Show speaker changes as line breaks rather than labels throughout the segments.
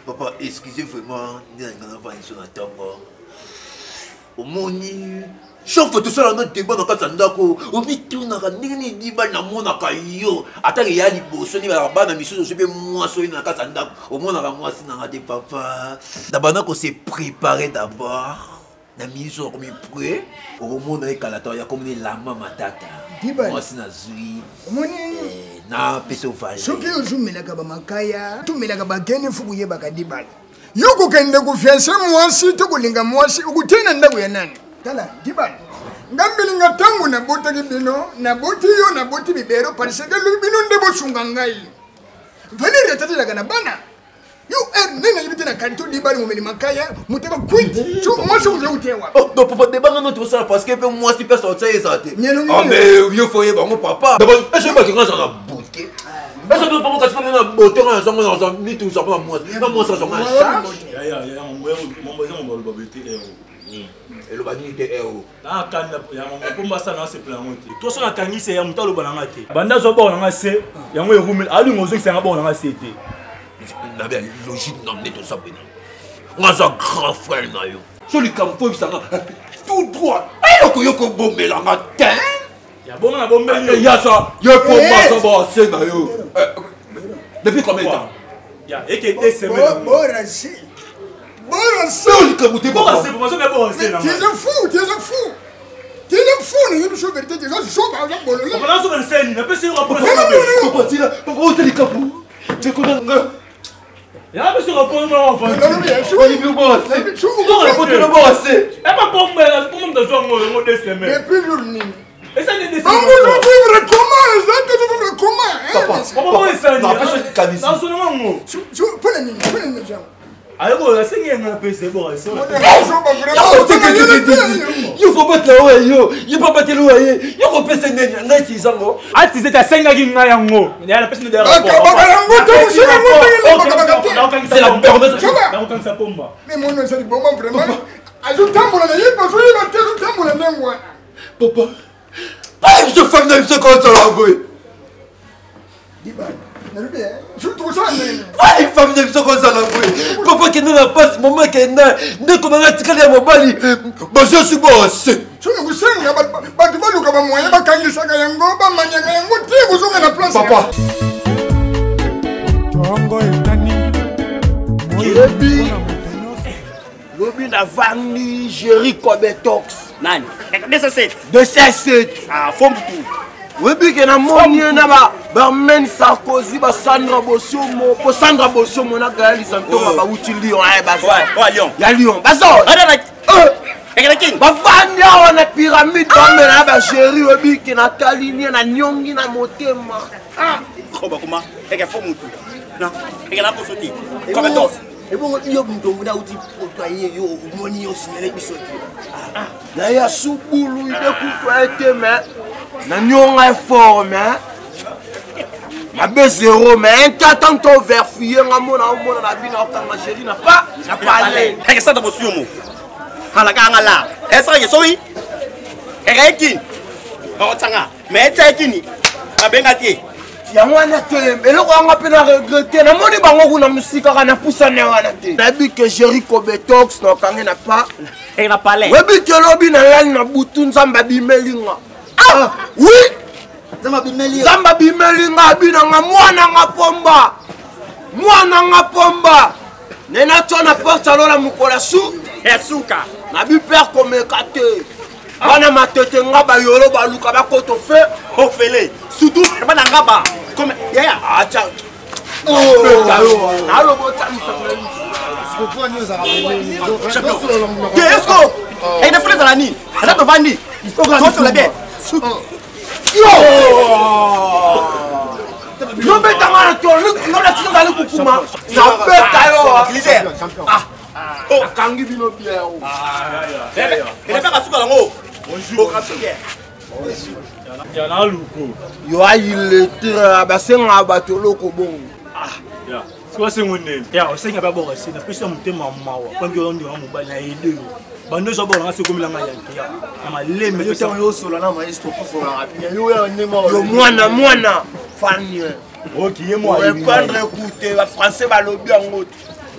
Papa, excusez vraiment, nous avons fait un tango. Au moni, chaque fois que tu sois dans notre débat dans le Katsandako, au milieu de la nini diba na mona kayo. Attends, il y a des bosses, il y a des bannes, mission, je vais moi sur une Katsandako. Au moins, on a moi si on a des papas. D'abord, on s'est préparé d'abord. Na mission comme prêt. Au moins, on a écalateur, il y a comme la maman matata. Moi si na zui. Na peso vaje.
Soki ozumela ka bamakaya, tumela ka bagene fukuye bakadibala. Yoko kende kufianse mwasi tukulinga mwasi ukutena ndaku ya nani? Tala, dibala. Ngambili ngatangu na bota kibino, na boti yo na boti bibero pariseke lubino ndebo sungangai. Valeri atatela kana bana. Yo nena yibite na kanto dibali mumeli makaya, muteba kwiti. Chu mwasi utewa.
Oh, non papa débanga non tout ça parce que moi si personne ça et ça.
Ah
mais vieux foyer mon papa. D'abord, je sais pas que quand j'en a bouquet. Est-ce que papa quand tu fais une beauté on ensemble ni tout ça pas moi. Pas moi ça j'en ai.
Ya mon besoin on va le BT.
Et le bani était héros.
Na kanda ya mon pomba ça na se plan monter. Toi ça na kangi c'est ya mutalo bananga te. Banda zo ba on a se yango erumel ali ngozo ki sanga ba on a se te.
La logique d'emmener tout ça bien. On a un grand frère na yo. Celui comme faut ça tout droit. Et le koyoko bomber la matin.
Ya bon na bomber.
Il y a ça, il faut pas ça va c'est na yo. Depuis combien de temps?
Ya et que des semaines.
Borasi. Borasi.
Celui comme tu
Bon c'est pour ça que bon c'est là.
Tu es fou, tu es fou. Tu es fou, ne pas vérité, tu es chaud par exemple bolo.
On va sur scène, ne peut se rapprocher.
Pourquoi tu là? Pourquoi tu es capou? Tu connais un
il y a un peu sur le point de l'enfant.
Non, mais je suis venu voir. Je suis venu voir assez.
Et pas pour moi, comment de jouer mon dessin.
Depuis journée.
Et ça n'est des
comment vivre comment? Ça que tu vivre comment?
Papa,
comment est ça?
Non, pas ce canis.
Non, seulement mot.
Pour les gens.
Alors, la seigneur n'a pas c'est bon.
Il faut battre la oreille, il faut battre l'oreille. Il faut passer les gens.
Ah, tu sais, tu as 5 ans qui n'ont rien. Il y a la personne de la c'est la permanence. Ça pombe.
Mais mon nom, c'est bon, vraiment. Ajoute-moi la vie, parce que je vais te dire,
papa. Ah, je fais une seconde sur la bouille.
Je trouve ça.
Ah, une femme de seconde sur la bouille. Papa qui n'a pas ce moment qui est né. Dès qu'on a tiré mon bali, je suis bon aussi.
Je vous sais, il y a pas de mal au cas moyen, pas quand il s'agit d'un go, pas manier un go, tu vous avez la place.
Papa. Lobi na vangi Jericho Betox.
Nani? De
C7.
Ah, forme tout.
Webi ke na moni na ba men Sarkozy ba Sandra Bossomo, po Sandra Bossomo na Gaël Santonga ba uti Lyon ay ba.
Ouais, Lyon.
Ya Lyon. Ba so. Ba vangi wana pyramide ba mena ba chéri webi ke na kalini na nyongi na motema.
Ah, comment? Et que forme tout. Non, et que la posoti. Comme dos.
Et bon, il y a un peu de côtoyer, yo, moni yo signalé biso. Là ya soubulu, il est côtoyer mais na nyonga fort mais na B0 mais un temps to verfier ngamona na bina okanga chéri na pas aller.
Et que ça dans monsieur mo. Hala kanga la. Et ça que soyi. Et que qui? Oh tanga. Mais tu kini. Na benga ti.
yango wana te eloko yango mpe na regrete namoni bango kuna musika kana pusane wana te nayebi ke Jericho Betox na okangi na pa webi ke lobi na yali na butu nzambe abimelinga oui nzambe abimelinga abinanga mwana nga pomba nena tio na porte alola mokola
suka
nabi pere komeka te bana matete nga bayolo baluka bakoto fe
ofele surtout bana ngaba comme yaya
acha nalo botamisa
Qu'est-ce et de frères à la nuit ça te vandi toi sur la bien
yo beta ngana to no la tino dali kukuma na beta yo oh kangi bino bien oh
et ne pas suka lango bonjour
ya na luko
yo ayiletra basenga bato loko bongo
ya soit c'est mon nez ya osenga ba bora c'est na pesa mutema mawa kwa ndio ndio mobali na yede bando so bora ngase komila nga ya na maleme
yo tawo yo solo na maestro ko solo rapia yo ya nema yo mwana fanye
OK ye moi
prendre écouter ba français ba lobi yango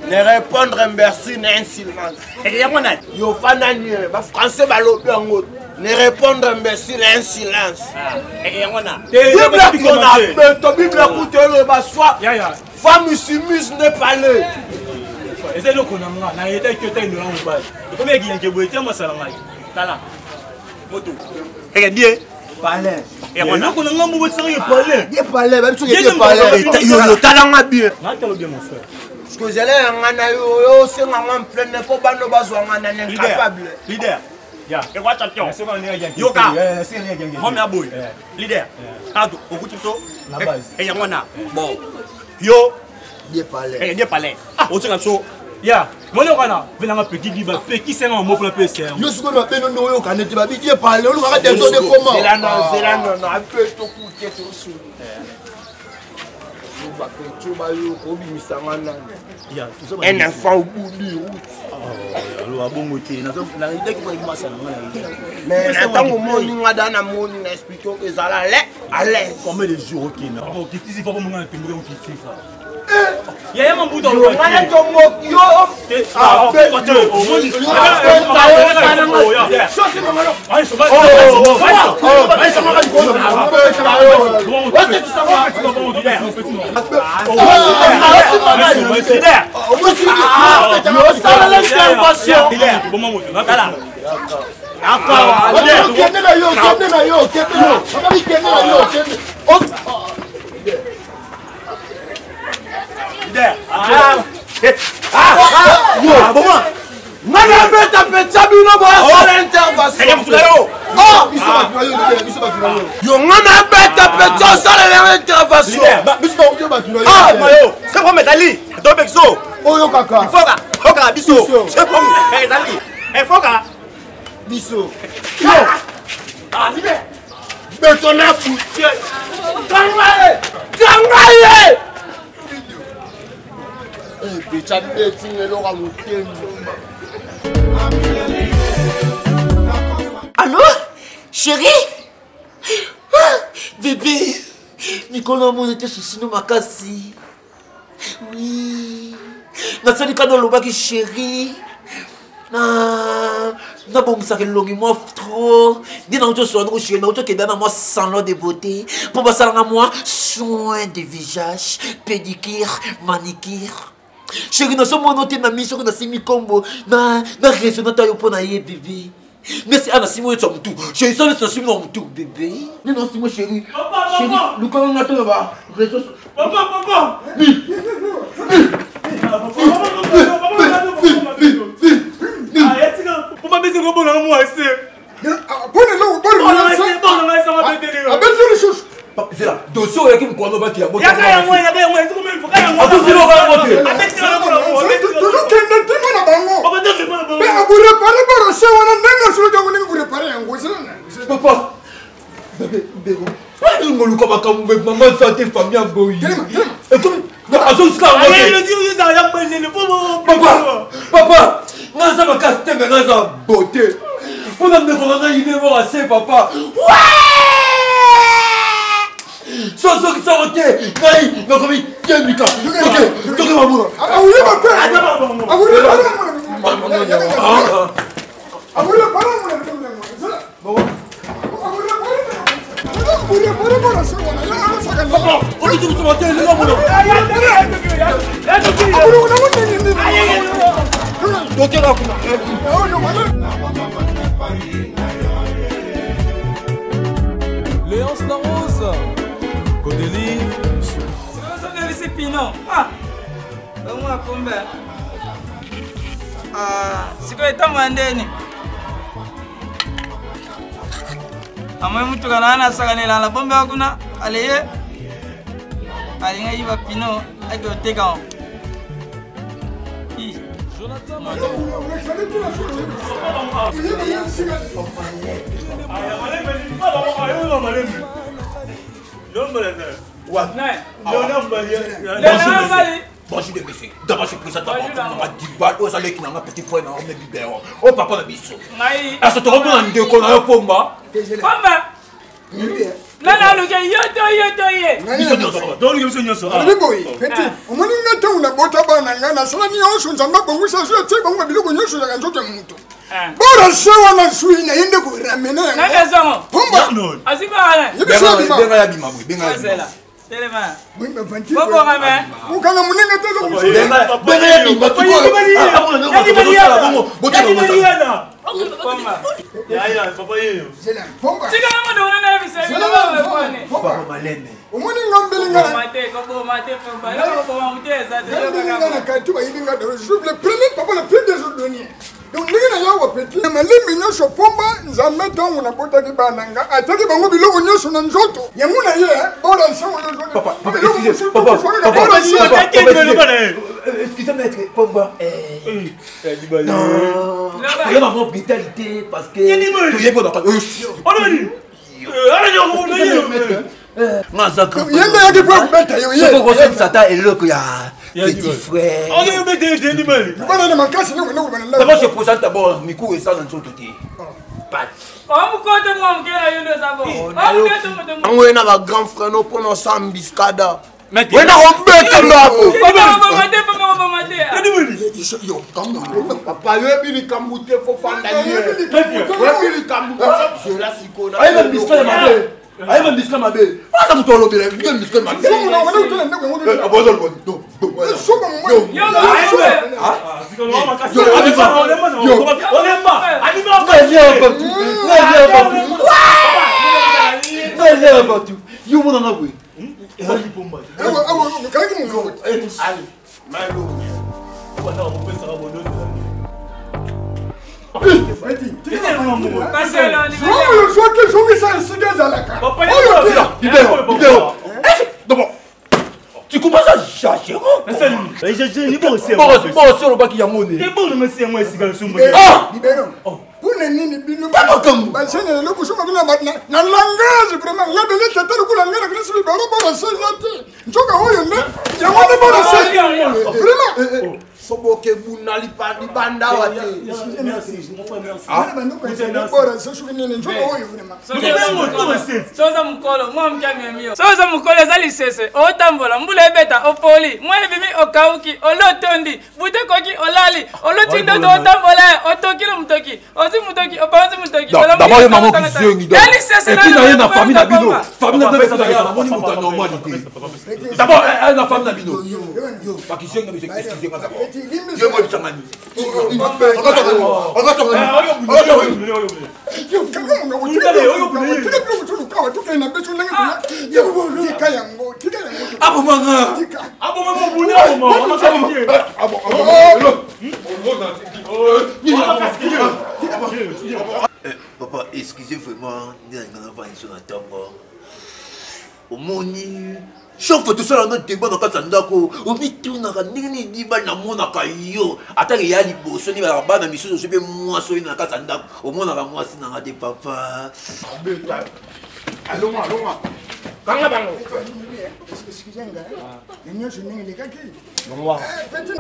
Ne répondre merci n'est un silence. Yo fanani ba français ba lobi ngo. Ne répondre merci n'est un silence. Bible qu'on a to Bible écoute ba soit. Femme soumise ne parle.
Et c'est le qu'on a na été que t'es nous en bas. Comme il y a que vous étiez moi ça là. Tala. Moto.
Et bien
parler.
Et on a qu'on a mon beau sérieux parler.
Il parler même si il parler.
yo talanga bien.
Na talo bien mon frère.
Parce que j'allais ngana yo c'est ngana plein ne faut pas no bazwa ngana incapable.
Leader. Ya.
Et quoi champion?
Yoka.
Homme aboy. Leader. Ado okuti so.
La base.
Et yangona. Bon. Yo
Il parler.
et bien parler. O tsinga so.
Ya. Mona kana venanga petit liba petit c'est un mot pour la PC.
Yo siko na peno no yo kaneti ba bi parler. On va des choses de comment.
C'est là non un peu to couper to sou. Un enfant au bout du route. Mais attends au monde, on a dans un monde, on explique que ça allait.
Combien de jours ok non? Ok, si faut pas me rendre témoin qui fait ça. Il y a un bout dans le
yo. Ah,
Allô, chérie? Bébé, Nicolas, mon était sous ma casse. Oui. Nasani kano lobaki chérie. Na bon ça que longi moi trop. Dis non tu sois nous chérie, non tu que dans moi salon de beauté. Pour passer à moi soin de visage, pédicure, manicure. Chérie, nous sommes notés na mission na simi combo na raison ta yo pona ye bébé. Mais c'est Anasimo et tout. Chérie, ça c'est Simo dans tout bébé. Non, c'est moi chérie. Chérie, nous quand on attend là-bas. Papa. Pourquoi mais c'est bon là moi c'est. C'est là, dossier qui me connaît pas qui a beaucoup. Il y a moi, c'est comme il faut qu'il y a moi. Tout c'est là va monter. Avec ça là pour. Toujours qu'il ne t'aime pas bango. Papa t'aime pas bango. Mais vous réparez pas le chien, on a même sur le temps vous réparez un gros. Papa. Bébé. Pas de ngolu comme comme maman santé famille boy. Et comme dans azon ska. Allez le dire ça y a pas le papa. Moi ça me casse tête maintenant ça beauté. Pour nous corona il est voir assez papa. Ouais! Soso qui s'arrête, naï, non comme il y a Mika. Ok, toquez ma boule. Ah oui, ma père. Ah oui,
Léonce la Rose. Codélie.
C'est Pinot. Ah, moi combien? Ah, c'est quoi ta mandeni? Amai mtu kana ana sakanela la bombe hakuna aleye. Alinga iba Pinot akoteka.
Jonathan
Bonjour les messieurs, d'abord je présente à ma dibal, aux allées qui n'ont pas petit frère, n'ont pas biberon. Oh papa, la biso. Est-ce que tu reprends un déco dans le pomba?
Nana luke yoto.
Biso nyonso.
Donc luke biso nyonso.
Ali boy. Petit. Omoni ngata una bota bana ngana sala ni onso nzamba bongwisa so tse bongwa biloko nyonso ya nzoto mutu. Bora sewa na suina yende ko ramena.
Naka zongo.
Pomba.
Asiba.
Benga ya bima boy. Benga ya bima.
Telema.
Mwimba vanti.
Boko ngame.
Ukanga munenga tezo kushika.
Benga ya bima.
Pomba.
Ya papa yeye.
Zela pomba.
Tika mama ndo na visa hivi.
Papa malene.
Omoni ngambeli ngana.
Mate ko mate pomba. Yo ko muteza
Ngambeli ngana kati ba yinga do le premier papa le plus des ordonniers. Donc ndina yawo petit. Malimbi nyosho pomba nzambe tongu na bota ki bananga. Ataki bango biloko nyosho na nzoto. Yamuna ye bora nsango na nzoto.
Papa, excusez-moi, maître, Pomba. Non. Il y a ma brutalité parce que. Tu es bon dans ta. Mazaka.
Il y a des problèmes bête yo.
C'est pour ça que Satan est là que y a petit frère.
On est mettre des animaux.
Bana na makasi no no bana.
D'abord je présente d'abord Mikou et ça dans son côté. Pat.
Omukote mwamkela yundo sabo. Omukote muto.
Angwe na ba grand frère no pour nos sambiscada.
Wena obeka ndako.
Papa mate.
Yo, calme.
Papa yebi ni kambute fo fanda ni. Yebi ni kambute. Je la sikona.
Aïe même biscuit mabe. Aïe même biscuit mabe. Pas ça tout lobby, même biscuit mabe.
Somo na wana utana ndako ngodo.
Abozol bon. Donc.
Somo mo.
Yo,
You want to know?
Awo, kaki mo ngodo.
Ali. Malo.
Petit.
kasela ni.
Yo so ke so ke sa siga zalaka.
Vidéo. D'abord. Tu commences à chercher. Bon, sur le bac, il y a monnaie. Ah!
Kuna nini bino basene le kusoma kuna na langage vraiment la belle tata le kula ngana kuna sibi baro baro sejate njoka hoyo ne ya wana baro sejate vraiment
Soboke bunali pa di banda wate.
ah baro sejate nini njoka hoyo vraiment
Soza mukolo mwamkyamemio. Soza mukolo zali sese otambola mbula beta opoli mwe bimi okauki olotondi bute koki olali olotindo to otambola otokilo mutoki ozi mutoki opanzi mutoki
D'abord, il maman qui ziongi.
Dali sese
Et puis, il y a une famille d'Abino. Famille d'Abino, c'est la famille de normalité. D'abord, la famille d'Abino. Pas qui ziongi, mais c'est excusez-moi d'abord. Je vois le chamani.
yo kanga mo tika yo kawa tuka na betu nanga kuna yo tika yango
Ah, bon, maman.
tika
Papa, excusez vraiment, nous avons pas une chose à tomber. Au moni, chaque fois que tu as un débat dans le Sandako, au milieu de la débat dans mon akayo, attends, il y a des bosses, il y a des bas dans mission, je vais moi sur une Sandako, au monde à moi, c'est dans des papas.
Allons. Kanga bango.
excusez-moi nyo je ningi lekaki
Bonwa.
petit